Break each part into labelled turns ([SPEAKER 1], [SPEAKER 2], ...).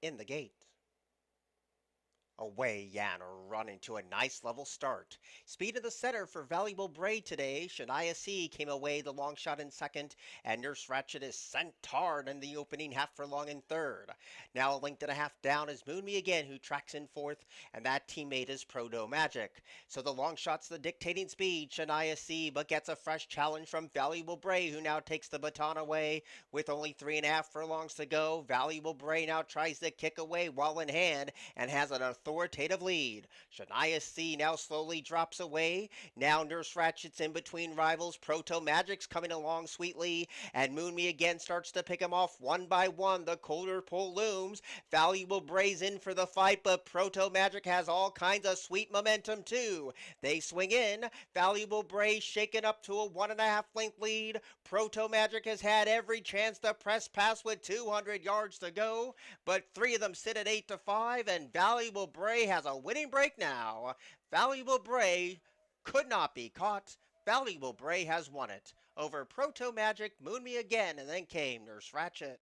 [SPEAKER 1] in the gate. Away Yan running to a nice level start. Speed in the center for valuable Bray today. Shania C came away the long shot in second, and Nurse Ratchet is sent hard in the opening half furlong in third. Now a length and a half down is Moon Me Again, who tracks in fourth, and that teammate is Proto Magic. So the long shot's the dictating speed. Shania C but gets a fresh challenge from Valuable Bray, who now takes the baton away with only 3.5 furlongs to go. Valuable Bray now tries to kick away while in hand and has an authoritative lead. Shania C now slowly drops away. Now Nurse Ratchet's in between rivals. Proto Magic's coming along sweetly, and Moon Me Again starts to pick him off one by one. The colder pull looms. Valuable Bray's in for the fight, but Proto Magic has all kinds of sweet momentum too. They swing in. Valuable Bray shaken up to a 1.5 length lead. Proto Magic has had every chance to press past with 200 yards to go, but three of them sit at 8-5, and Valuable Bray has a winning break now. Valuable Bray could not be caught. Valuable Bray has won it over Proto Magic, Moon Me Again, and then came Nurse Ratchet.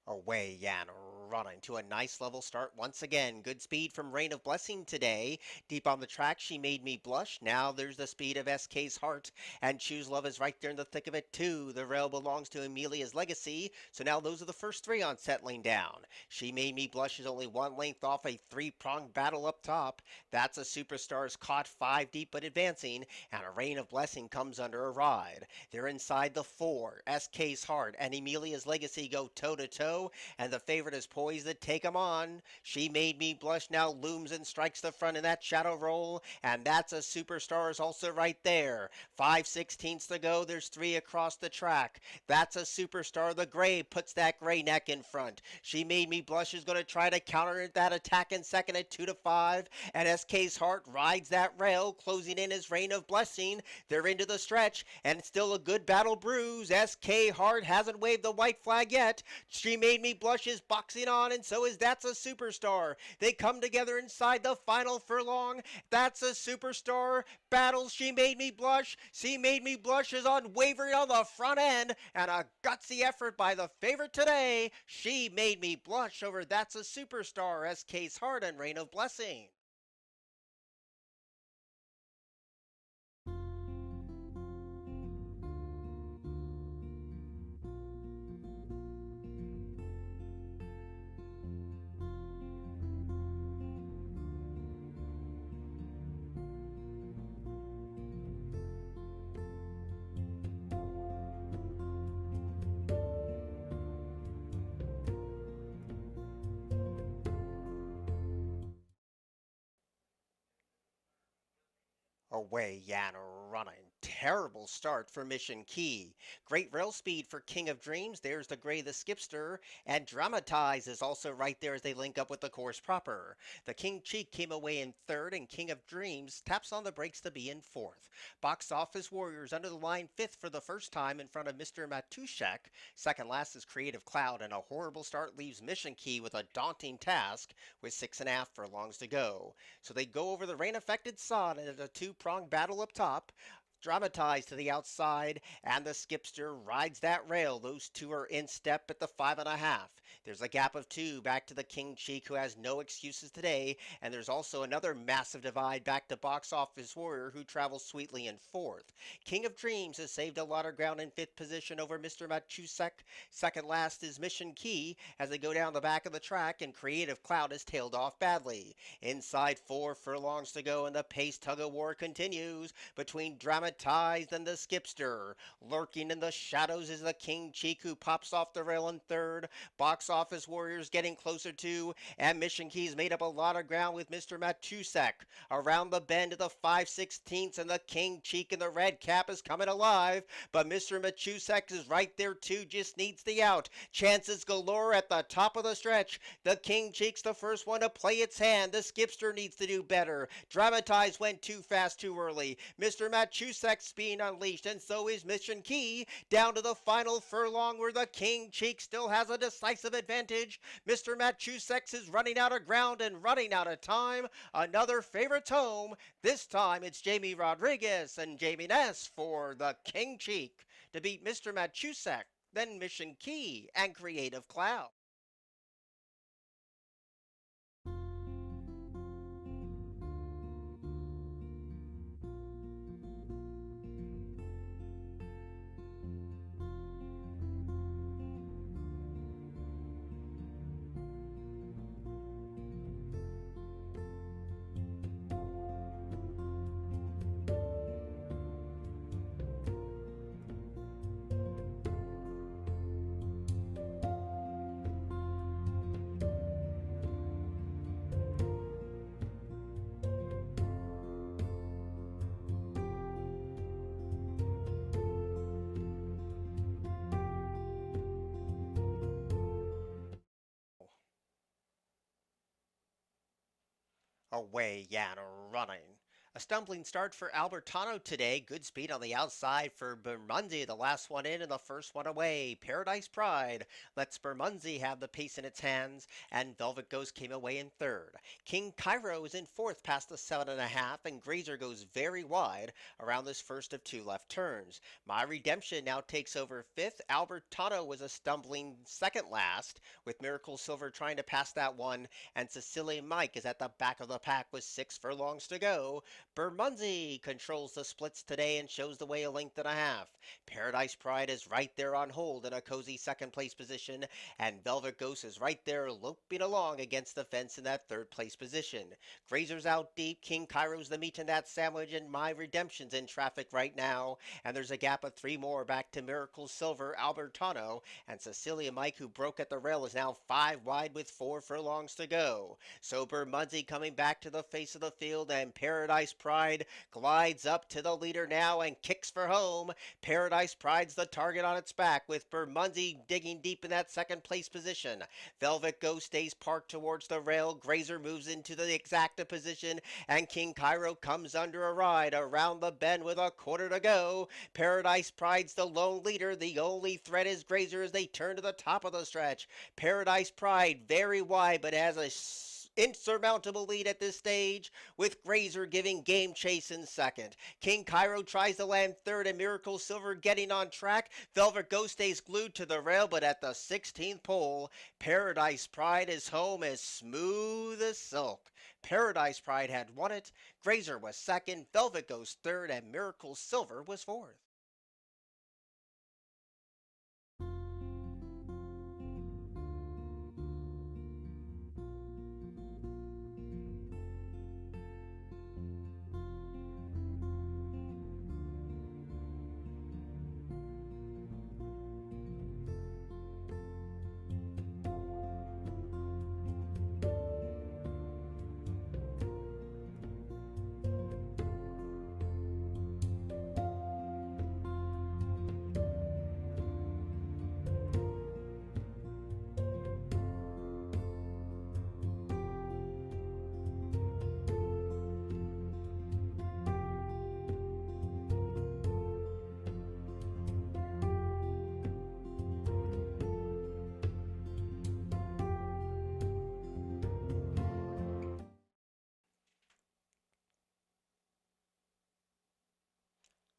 [SPEAKER 1] Away Yan running to a nice level start once again. Good speed from Rain of Blessing today. Deep on the track, She Made Me Blush. Now there's the speed of SK's Heart, and Choose Love is right there in the thick of it too. The rail belongs to Amelia's Legacy, so now those are the first three on settling down. She Made Me Blush is only one length off a three-pronged battle up top. That's a Superstars caught 5 deep but advancing, and a Rain of Blessing comes under a ride. They're inside the 4. SK's Heart and Amelia's Legacy go toe-to-toe, and the favorite is poised to take him on. She Made Me Blush now looms and strikes the front in that shadow roll, and that's a Superstars also right there. 5/16 to go. There's 3 across the track. That's a Superstar. The gray puts that gray neck in front. She Made Me Blush is going to try to counter that attack in second at 2-5, and SK's Heart rides that rail, closing in his Rain of Blessing. They're into the stretch, and it's still a good battle bruise. SK Heart hasn't waved the white flag yet. She Made Me Blush is boxing on, and so is That's a Superstar. They come together inside the final furlong. That's a Superstar battles She Made Me Blush. She Made Me Blush is unwavering on the front end, and a gutsy effort by the favorite today. She Made Me Blush over That's a Superstar, SK's Heart and Rain of Blessing. Away Yan running. Terrible start for Mission Key. Great rail speed for King of Dreams. There's the gray, the skipster. And Dramatize is also right there as they link up with the course proper. The King Cheek came away in third, and King of Dreams taps on the brakes to be in fourth. Box Office Warriors under the line fifth for the first time in front of Mr. Matushek. Second last is Creative Cloud, and a horrible start leaves Mission Key with a daunting task with 6.5 furlongs to go. So they go over the rain-affected sod at a two-pronged battle up top. Dramatized to the outside, and the skipster rides that rail. Those two are in step at the 5.5. There's a gap of 2 back to the King Cheek, who has no excuses today, and there's also another massive divide back to Box Office Warrior, who travels sweetly in fourth. King of Dreams has saved a lot of ground in fifth position over Mr. Machusek. Second last is Mission Key as they go down the back of the track, and Creative Cloud has tailed off badly. Inside 4 furlongs to go, and the pace tug-of-war continues between Dramatized dramatized than the skipster. Lurking in the shadows is the King Cheek who pops off the rail in third. Box Office Warriors getting closer to, and Mission Keys made up a lot of ground with Mr. Matusek. Around the bend of the 5/16, and the King Cheek in the red cap is coming alive, but Mr. Matusek is right there too, just needs the out. Chances galore at the top of the stretch. The King Cheek's the first one to play its hand. The skipster needs to do better. Dramatized went too fast too early. Mr. Matusek's being unleashed, and so is Mission Key. Down to the final furlong where the King Cheek still has a decisive advantage. Mr. Matusek is running out of ground and running out of time. Another favorite's home. This time it's Jamie Rodriguez and Jamie Ness for the King Cheek to beat Mr. Matusek, then Mission Key and Creative Cloud. Away Yan running. A stumbling start for Albertano today. Good speed on the outside for Bermondsey. The last one in and the first one away. Paradise Pride lets Bermondsey have the pace in its hands, and Velvet Ghost came away in third. King Cairo is in fourth past the 7.5, and Grazer goes very wide around this first of two left turns. My Redemption now takes over fifth. Albertano was a stumbling second last, with Miracle Silver trying to pass that one, and Cecilia Mike is at the back of the pack with 6 furlongs to go. Bermondsey controls the splits today and shows the way a length and a half. Paradise Pride is right there on hold in a cozy second place position, and Velvet Ghost is right there loping along against the fence in that third place position. Grazer's out deep, King Cairo's the meat in that sandwich, and My Redemption's in traffic right now, and there's a gap of 3 more back to Miracle Silver, Albertano, and Cecilia Mike, who broke at the rail, is now 5 wide with 4 furlongs to go. So Bermondsey coming back to the face of the field, and Paradise Pride glides up to the leader now and kicks for home. Paradise Pride's the target on its back, with Bermondsey digging deep in that second place position. Velvet Ghost stays parked towards the rail. Grazer moves into the exacta position, and King Cairo comes under a ride around the bend with a quarter to go. Paradise Pride's the lone leader. The only threat is Grazer as they turn to the top of the stretch. Paradise Pride very wide, but has a insurmountable lead at this stage, with Grazer giving game chase in second. King Cairo tries to land third, and Miracle Silver getting on track. Velvet Ghost stays glued to the rail, but at the 16th pole, Paradise Pride is home as smooth as silk. Paradise Pride had won it. Grazer was second, Velvet Ghost third, and Miracle Silver was fourth.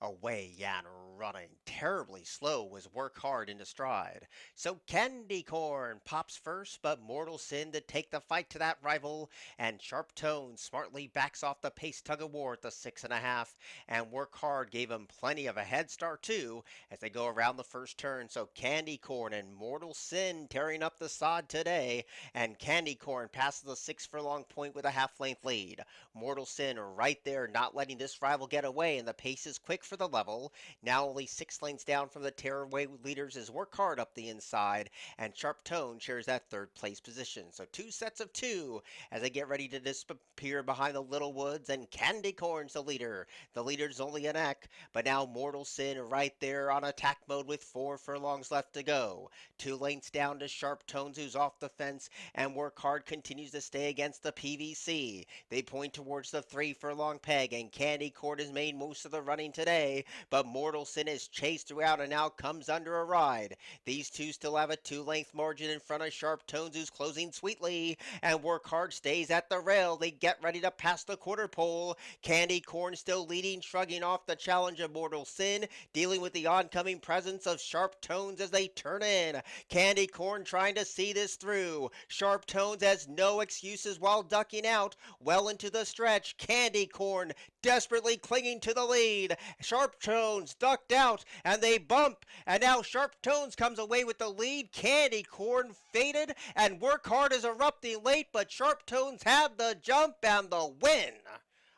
[SPEAKER 1] Away Yan running terribly slow was Work Hard into stride. So Candy Corn pops first, but Mortal Sin to take the fight to that rival, and Sharp Tone smartly backs off the pace tug of war at the 6.5, and Work Hard gave him plenty of a head start too as they go around the first turn. So Candy Corn and Mortal Sin tearing up the sod today, and Candy Corn passes the 6 furlong point with a half-length lead. Mortal Sin right there, not letting this rival get away, and the pace is quick for the level. Now only 6 lengths down from the tearaway leaders is Work Hard up the inside, and Sharp Tone shares that third place position. So 2 sets of 2 as they get ready to disappear behind the Little Woods, and Candy Corn's the leader. The leader's only a neck, but now Mortal Sin right there on attack mode with 4 furlongs left to go. 2 lengths down to Sharp Tones, who's off the fence, and Work Hard continues to stay against the PVC. They point towards the 3 furlong peg, and Candy Corn has made most of the running today, but Mortal Sin is chased throughout and now comes under a ride. These two still have a 2 length margin in front of Sharp Tones, who's closing sweetly, and Work Hard stays at the rail. They get ready to pass the quarter pole. Candy Corn still leading, shrugging off the challenge of Mortal Sin, dealing with the oncoming presence of Sharp Tones as they turn in. Candy Corn trying to see this through. Sharp Tones has no excuses while ducking out well into the stretch. Candy Corn desperately clinging to the lead. Sharp Tones ducked out and they bump, and now Sharp Tones comes away with the lead. Candy Corn faded, and Work Hard is erupting late, but Sharp Tones have the jump and the win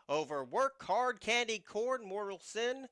[SPEAKER 1] over Work Hard, Candy Corn, Mortal Sin.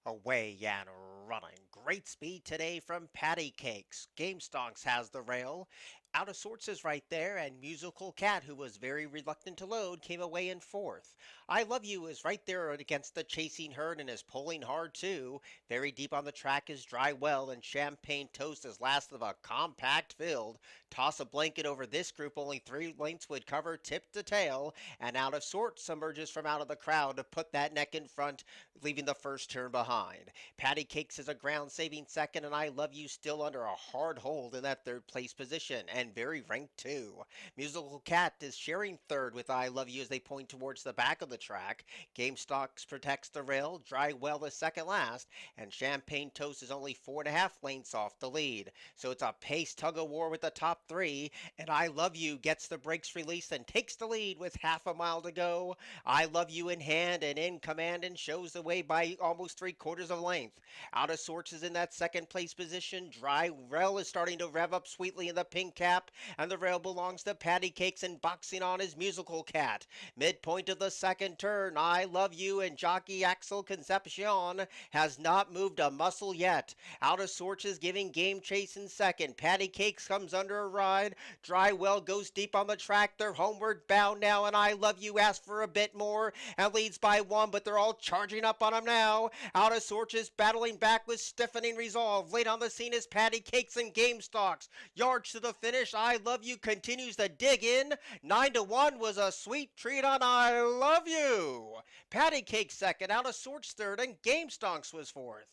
[SPEAKER 1] Away and running. Great speed today from Patty Cakes. Game Stonks has the rail. Out of sorts is right there, and Musical Cat, who was very reluctant to load, came away in fourth. I Love You is right there against the chasing herd and is pulling hard too. Very deep on the track is Dry Well, and Champagne Toast is last of a compact field. Toss a blanket over this group, only 3 lengths would cover tip to tail, and Out of Sorts emerges from out of the crowd to put that neck in front, leaving the first turn behind. Patty Cakes is a ground saving second, and I Love You still under a hard hold in that third place position, and very ranked too. Musical Cat is sharing third with I Love You as they point towards the back of the track. Game Stocks protects the rail. Dry Well is second last, and Champagne Toast is only 4.5 lengths off the lead. So it's a pace tug of war with the top three, and I Love You gets the brakes released and takes the lead with half a mile to go. I Love You in hand and in command and shows the way by almost 3/4 of length. Out of Sorts is in that second place position. Dry Rail is starting to rev up sweetly in the pink cap, and the rail belongs to Patty Cakes, and boxing on his Musical Cat. Midpoint of the second turn, I Love You and jockey Axel Concepcion has not moved a muscle yet. Out of Sorts is giving game chase in second. Patty Cakes comes under a ride. Dry Well goes deep on the track. They're homeward bound now, and I Love You asks for a bit more and leads by 1, but they're all charging up on him now. Out of Sorts is battling back with stiffening resolve. Late on the scene is Patty Cakes and Game Stocks. Yards to the finish, I Love You continues to dig in. 9-1 was a sweet treat on I Love You. Patty Cakes second, Out of Sorts third, and Game Stonks was fourth.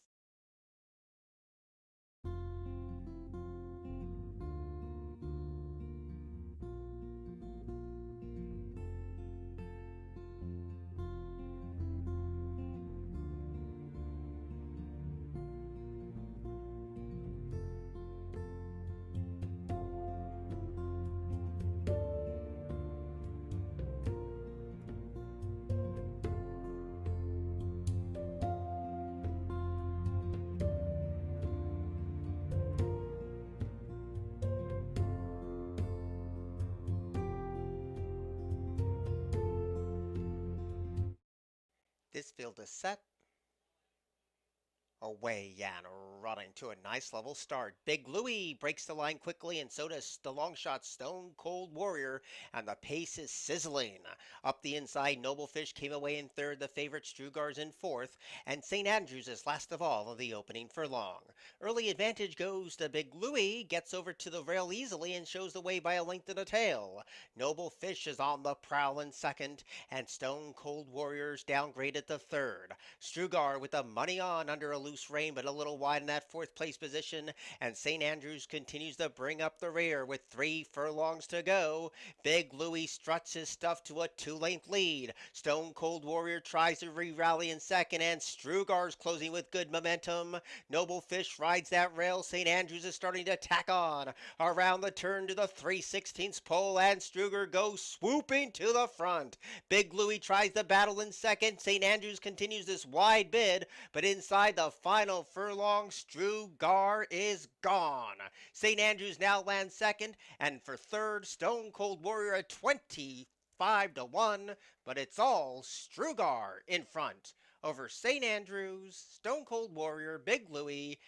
[SPEAKER 1] This field is set. Away Yan running to a nice level start. Big Louie breaks the line quickly, and so does the long shot Stone Cold Warrior, and the pace is sizzling. Up the inside, Noblefish came away in third, the favorite Strugar's in fourth, and St. Andrews is last of all of the opening furlong. Early advantage goes to Big Louie, gets over to the rail easily and shows the way by a length and a tail. Noblefish is on the prowl in second, and Stone Cold Warriors downgraded to third. Strugar with the money on under a loose rein, but a little wide in that fourth place position, and St. Andrews continues to bring up the rear with 3 furlongs to go. Big Louie struts his stuff to a 2-length lead. Stone Cold Warrior tries to re-rally in second, and Strugar's closing with good momentum. Noblefish rides that rail. St. Andrews is starting to tack on around the turn to the 3/16 pole, and Strugar goes swooping to the front. Big Louie tries the battle in second. St. Andrews continues this wide bid, but inside the final furlong, Strugar is gone. St. Andrews now lands second, and for third, Stone Cold Warrior at 25-1, but it's all Strugar in front over St. Andrews, Stone Cold Warrior, Big Louie,